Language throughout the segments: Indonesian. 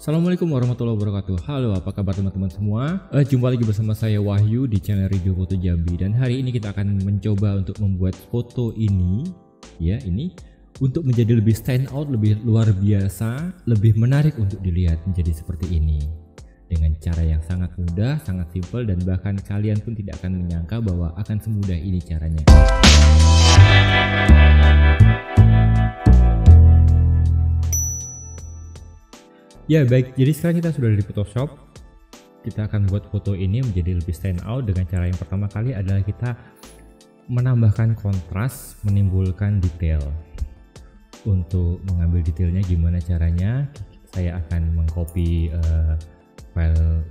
Assalamualaikum warahmatullahi wabarakatuh. Halo, apa kabar teman-teman semua? Jumpa lagi bersama saya Wahyu di channel Review Foto Jambi. Dan hari ini kita akan mencoba untuk membuat foto ini, ya ini, untuk menjadi lebih stand out, lebih luar biasa, lebih menarik untuk dilihat menjadi seperti ini. Dengan cara yang sangat mudah, sangat simpel, dan bahkan kalian pun tidak akan menyangka bahwa akan semudah ini caranya. Ya baik, jadi sekarang kita sudah di Photoshop. Kita akan buat foto ini menjadi lebih stand out dengan cara yang pertama kali adalah kita menambahkan kontras, menimbulkan detail. Untuk mengambil detailnya gimana caranya, saya akan mengcopy file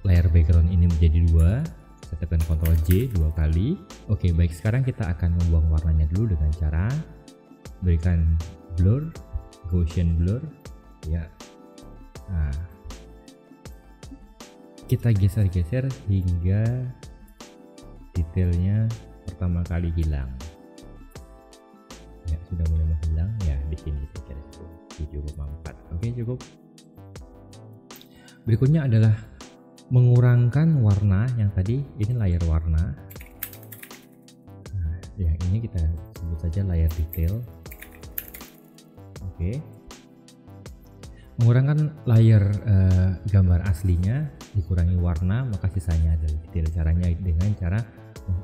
layer background ini menjadi dua. Saya tekan Ctrl J dua kali. Oke baik, sekarang kita akan membuang warnanya dulu dengan cara berikan blur, Gaussian blur, ya. Nah, kita geser-geser hingga detailnya pertama kali hilang. Ya, sudah mulai menghilang. Ya, di sini saya kira cukup. Oke, cukup. Berikutnya adalah mengurangkan warna yang tadi. Ini layer warna. Nah, yang ini kita sebut saja layer detail. Oke. Mengurangkan layer gambar aslinya, dikurangi warna, maka sisanya adalah detail. Caranya dengan cara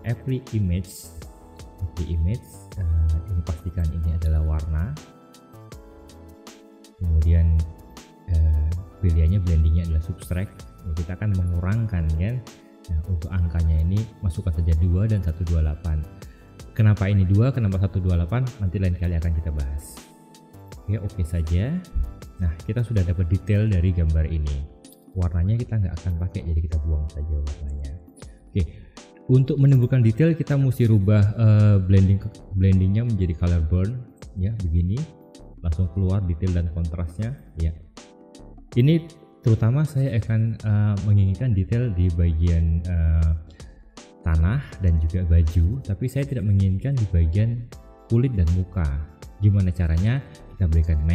every image, ini pastikan ini adalah warna. Kemudian pilihannya blendingnya adalah subtract. Kita akan mengurangkan kan. Nah, untuk angkanya ini masukkan saja 2 dan 128. Kenapa ini 2? Kenapa 128? Nanti lain kali akan kita bahas. Oke saja. Nah, kita sudah dapat detail dari gambar ini. Warnanya kita nggak akan pakai, jadi kita buang saja warnanya. Oke, untuk menimbulkan detail kita mesti rubah blendingnya menjadi color burn, ya begini. Langsung keluar detail dan kontrasnya, ya. Ini terutama saya akan menginginkan detail di bagian tanah dan juga baju, tapi saya tidak menginginkan di bagian kulit dan muka. Gimana caranya? Kita berikan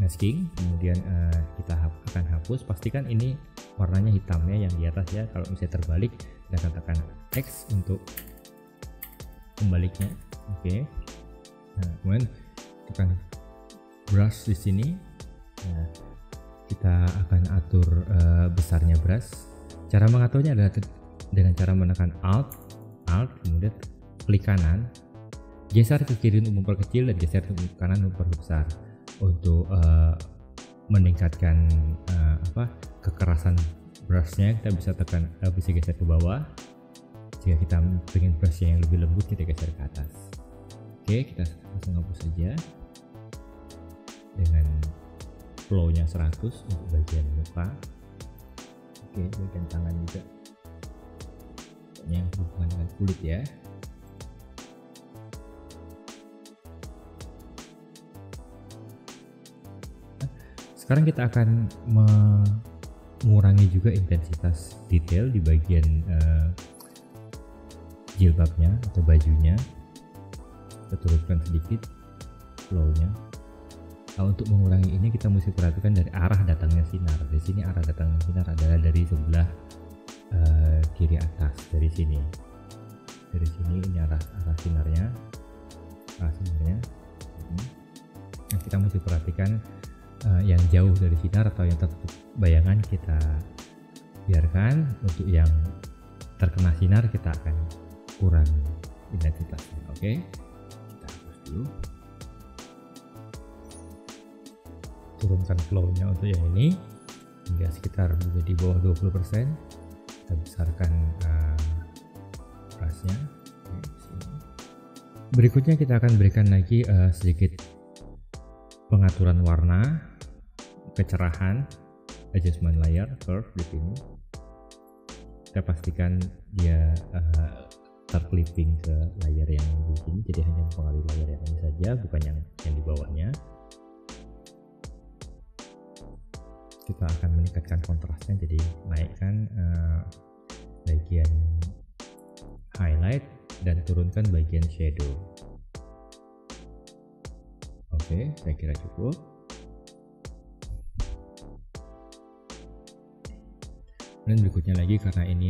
masking, kemudian kita akan hapus. Pastikan ini warnanya hitamnya yang di atas ya. Kalau misalnya terbalik, kita katakan X untuk kembaliknya. Oke. Nah, kemudian tekan brush di sini. Nah, kita akan atur besarnya brush. Cara mengaturnya adalah dengan cara menekan Alt, kemudian klik kanan, geser ke kiri untuk memperkecil dan geser ke kanan untuk memperbesar. Untuk meningkatkan kekerasan brushnya, kita bisa tekan, bisa geser ke bawah. Jika kita ingin brushnya yang lebih lembut, kita geser ke atas. Oke, kita langsung hapus saja dengan flow-nya 100 untuk bagian muka. Oke, bagian tangan juga, yang berhubungan dengan kulit ya. Sekarang kita akan mengurangi juga intensitas detail di bagian jilbabnya atau bajunya. Kita turunkan sedikit flow-nya. Nah, untuk mengurangi ini kita mesti perhatikan dari arah datangnya sinar. Di sini arah datangnya sinar adalah dari sebelah kiri atas, dari sini. Dari sini ini arah sinarnya. Nah, kita mesti perhatikan yang jauh dari sinar atau yang tertutup bayangan kita biarkan. Untuk yang terkena sinar kita akan kurangi intensitasnya. Oke, kita hapus dulu. Turunkan flow-nya untuk yang ini hingga sekitar di bawah 20%. Kita besarkan brushnya. Berikutnya kita akan berikan lagi sedikit pengaturan warna, kecerahan, adjustment layer curve di sini. Kita pastikan dia terclipping ke layer yang di sini, jadi hanya mempengaruhi layer yang ini saja, bukan yang di bawahnya. Kita akan meningkatkan kontrasnya, jadi naikkan bagian highlight dan turunkan bagian shadow. Oke, saya kira cukup. Dan berikutnya lagi, karena ini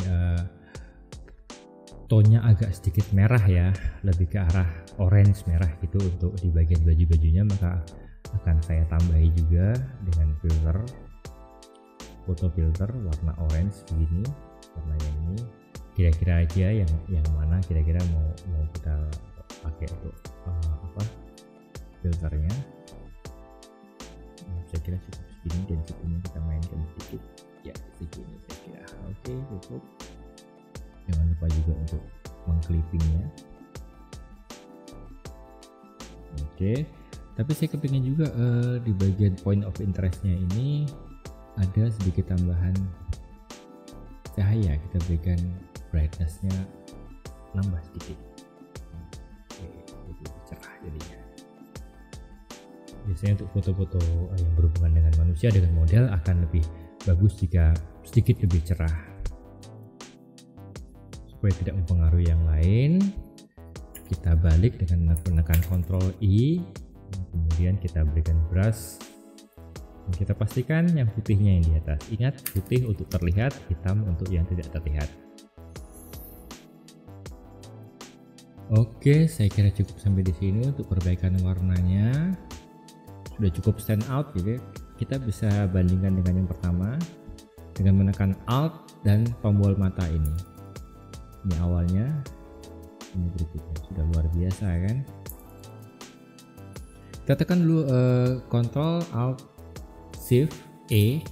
tonnya agak sedikit merah ya, lebih ke arah orange merah gitu untuk di bagian baju-bajunya, maka akan saya tambahi juga dengan filter, foto filter warna orange begini, warnanya ini. Kira-kira aja yang mana kira-kira mau kita pakai untuk filternya. Saya kira cukup segini, dan segini kita mainkan sedikit ya, segini saya kira. Oke, cukup. Jangan lupa juga untuk mengclippingnya. Oke, tapi saya kepingin juga di bagian point of interestnya ini ada sedikit tambahan cahaya. Kita berikan brightnessnya nambah sedikit. Oke, lebih cerah jadinya. Biasanya untuk foto-foto yang berhubungan dengan manusia, dengan model, akan lebih bagus jika sedikit lebih cerah. Supaya tidak mempengaruhi yang lain, kita balik dengan menekan Ctrl I, kemudian kita berikan brush, dan kita pastikan yang putihnya yang di atas. Ingat, putih untuk terlihat, hitam untuk yang tidak terlihat. Oke, saya kira cukup sampai di sini untuk perbaikan warnanya. Sudah cukup stand out gitu. Kita bisa bandingkan dengan yang pertama dengan menekan Alt dan tombol mata ini. Ini awalnya, ini berikutnya, sudah luar biasa kan. Kita tekan dulu Ctrl Alt Shift E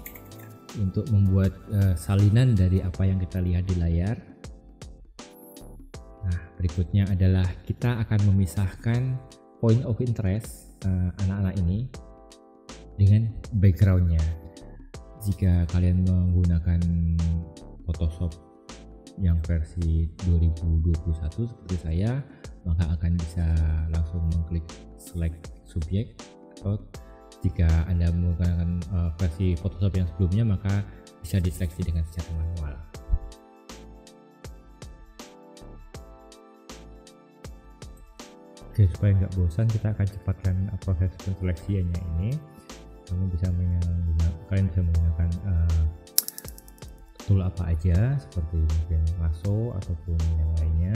untuk membuat salinan dari apa yang kita lihat di layar. Nah, berikutnya adalah kita akan memisahkan point of interest anak-anak ini dengan backgroundnya. Jika kalian menggunakan Photoshop yang versi 2021 seperti saya, maka akan bisa langsung mengklik select subjek, atau jika Anda menggunakan versi Photoshop yang sebelumnya, maka bisa diseleksi dengan secara manual. Oke, supaya nggak bosan, kita akan cepatkan proses penseleksiannya ini. Kalian bisa menggunakan tool apa aja, seperti mungkin lasso ataupun yang lainnya.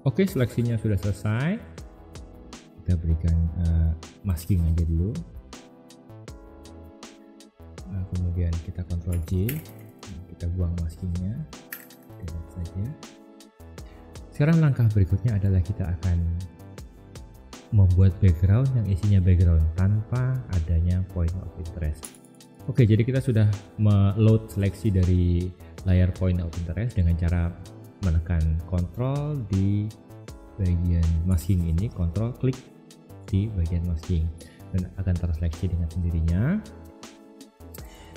Oke, seleksinya sudah selesai. Kita berikan masking aja dulu. Nah, kemudian kita Ctrl J, kita buang maskingnya, delete saja. Sekarang langkah berikutnya adalah kita akan membuat background yang isinya background tanpa adanya point of interest. Oke, jadi kita sudah meload seleksi dari layar point of interest dengan cara menekan Ctrl di bagian masking ini, Ctrl klik di bagian masking, dan akan terseleksi dengan sendirinya.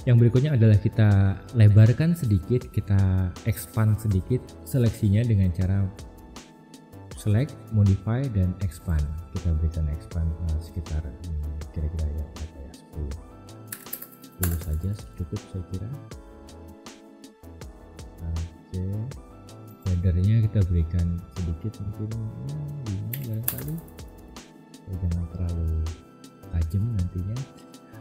Yang berikutnya adalah kita lebarkan sedikit, kita expand sedikit seleksinya dengan cara select, modify, dan expand. Kita berikan expand sekitar kira-kira ya 10 saja cukup saya kira. Oke, shadernya kita berikan sedikit, mungkin 5 barangkali, jangan terlalu tajam nantinya.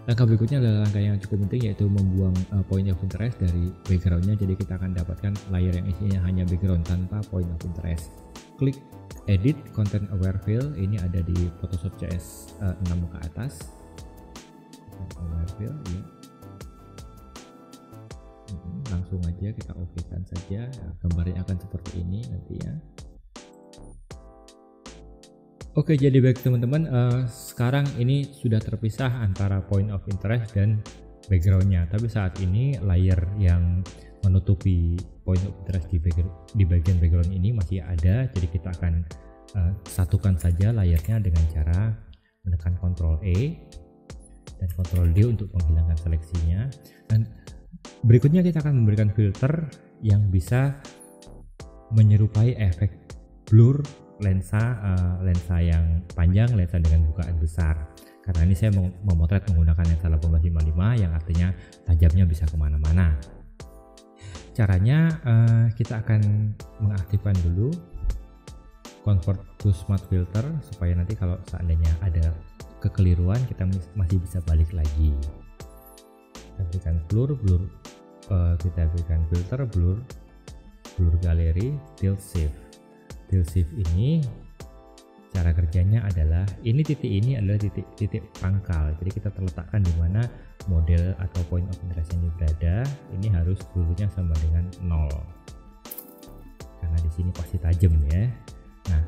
Langkah berikutnya adalah langkah yang cukup penting, yaitu membuang point of interest dari backgroundnya. Jadi kita akan dapatkan layar yang isinya hanya background tanpa point of interest. Klik edit content aware fill, ini ada di Photoshop CS 6 ke atas. Content aware fill ya. Langsung aja kita OK kan saja. Nah, gambarnya akan seperti ini nantinya. Oke, jadi baik teman-teman, sekarang ini sudah terpisah antara point of interest dan backgroundnya. Tapi saat ini layer yang menutupi point of interest di bagian background ini masih ada. Jadi kita akan satukan saja layarnya dengan cara menekan Ctrl E dan Ctrl D untuk menghilangkan seleksinya. Dan berikutnya kita akan memberikan filter yang bisa menyerupai efek blur lensa yang panjang, lensa dengan bukaan besar. Karena ini saya memotret menggunakan lensa 1855 yang artinya tajamnya bisa kemana-mana. Caranya kita akan mengaktifkan dulu convert to smart filter supaya nanti kalau seandainya ada kekeliruan kita masih bisa balik lagi. Kita berikan blur, kita berikan filter, blur galeri, tilt shift. Tilt shift ini cara kerjanya adalah titik ini adalah titik pangkal. Jadi kita terletakkan di mana model atau point of interest ini berada. Ini harus blurnya sama dengan 0. Karena di sini pasti tajam ya. Nah,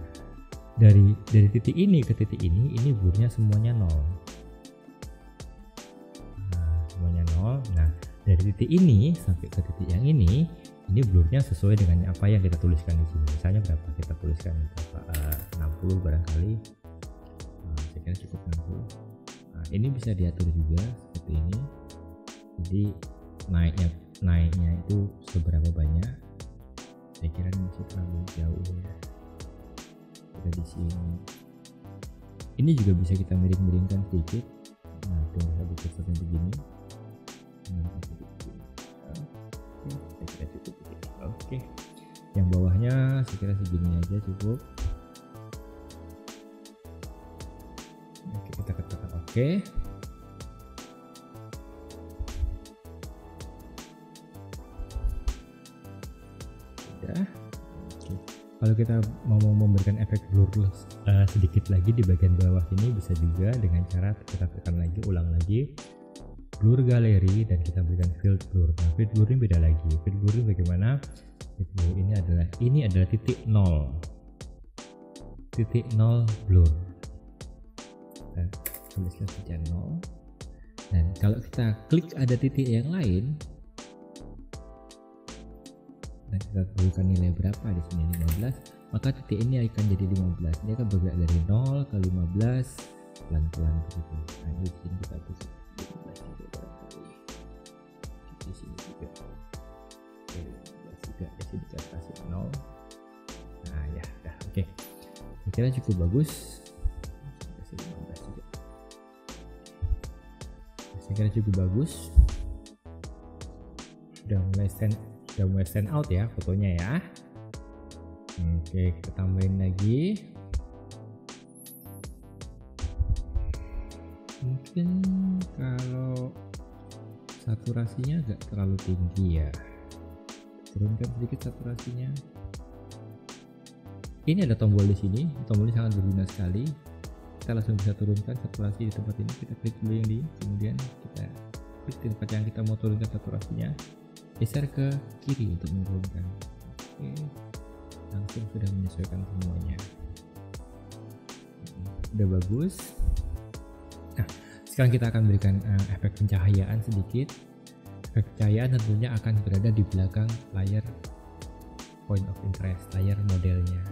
dari titik ini ke titik ini blurnya semuanya 0. Nah, semuanya 0. Nah, dari titik ini sampai ke titik yang ini blurnya sesuai dengan apa yang kita tuliskan di sini. Misalnya berapa kita tuliskan, 60 barangkali. Nah, saya kira cukup 60. Nah, ini bisa diatur juga seperti ini. Jadi naiknya itu seberapa banyak. Saya kira ini masih terlalu jauh ya. Kita di sini. Ini juga bisa kita miring-miringkan sedikit. Nah, tunggu satu seperti begini. Oke. Yang bawahnya saya kira segini aja cukup. Oke, kita katakan oke. Sudah. Kalau kita mau memberikan efek blur sedikit lagi di bagian bawah ini, bisa juga dengan cara kita tekan lagi, ulang lagi blur galeri dan kita berikan field blur. Nah, field blur ini beda lagi. Field blur ini bagaimana? Field blur ini adalah titik 0. Titik 0 blur. Dan tuliskan saja 0. Dan kalau kita klik ada titik yang lain, dan kita berikan nilai berapa di sini 15, maka titik ini akan jadi 15. Dia akan bergerak dari 0 ke 15 pelan-pelan begitu. Nah, di sini kita bisa 15 juga barangkali. Di sini juga. Oke, 15 juga. Di sini kita kasih 0. Nah, ya, dah oke. Saya kira cukup bagus. Kasih 15 juga. Saya kira cukup bagus. Sudah mulai stand out ya fotonya ya. Oke, kita tambahin lagi. Mungkin kalau saturasinya agak terlalu tinggi ya, turunkan sedikit saturasinya. Ini ada tombol di sini, tombolnya sangat berguna sekali. Kita langsung bisa turunkan saturasi di tempat ini. Kita klik dulu yang di, kemudian kita klik di tempat yang kita mau turunkan saturasinya, geser ke kiri untuk menurunkan. Oke, langsung sudah menyesuaikan semuanya. Udah bagus. Nah, sekarang kita akan berikan efek pencahayaan sedikit. Efek pencahayaan tentunya akan berada di belakang layar point of interest, layar modelnya.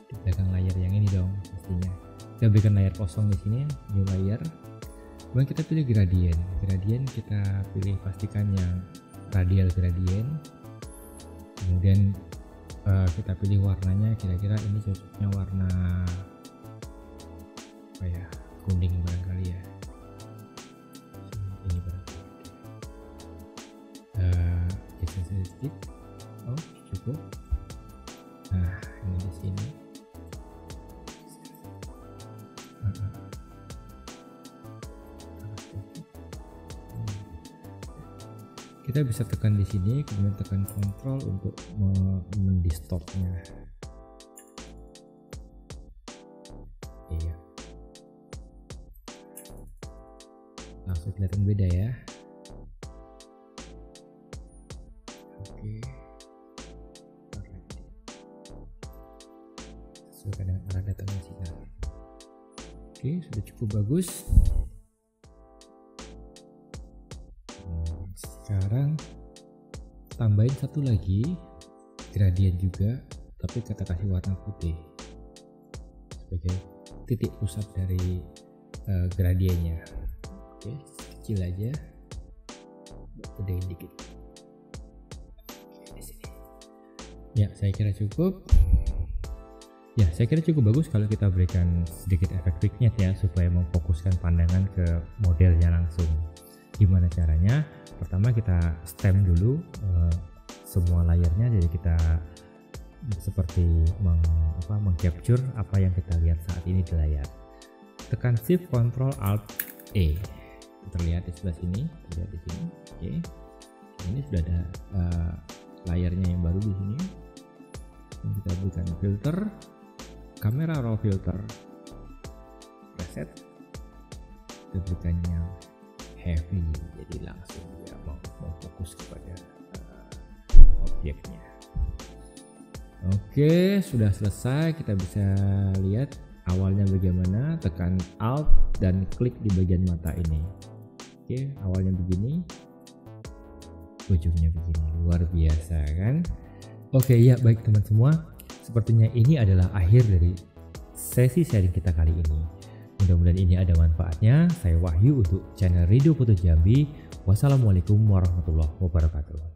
Di belakang layar yang ini dong pastinya. Kita berikan layar kosong di sini, new layer. Kemudian kita pilih gradient. Gradient kita pilih pastikan yang radial gradient. Kemudian kita pilih warnanya, kira-kira ini cocoknya warna apa ya, kuning barangkali ya. Ini barangkali. Geser sedikit. Oh, cukup. Nah, ini di sini. Kita bisa tekan di sini, kemudian tekan kontrol untuk mendistortnya. Iya. Langsung kelihatan beda ya. Oke. Sesuaikan dengan arah datangnya sinar. Oke, sudah cukup bagus. Sekarang tambahin satu lagi gradient juga, tapi kita kasih warna putih sebagai titik pusat dari gradiennya. Oke, kecil aja, gedein dikit. Oke, di sini. Ya, saya kira cukup. Ya, saya kira cukup bagus kalau kita berikan sedikit efek vignette ya, supaya memfokuskan pandangan ke modelnya langsung. Gimana caranya? Pertama kita stem dulu semua layarnya, jadi kita seperti mengcapture apa yang kita lihat saat ini di layar. Tekan Shift Ctrl Alt E. Terlihat di sebelah sini, terlihat di sini. Oke. Ini sudah ada layarnya yang baru di sini. Kita berikan filter, kamera raw filter, preset, kita berikannya heavy, jadi langsung dia mau fokus kepada objeknya. Oke, sudah selesai. Kita bisa lihat awalnya bagaimana. Tekan Alt dan klik di bagian mata ini. Oke, awalnya begini, ujungnya begini, luar biasa kan? Oke ya, baik teman semua, sepertinya ini adalah akhir dari sesi sharing kita kali ini. Mudah-mudahan ini ada manfaatnya. Saya Wahyu untuk channel Radio Foto Jambi. Wassalamualaikum warahmatullahi wabarakatuh.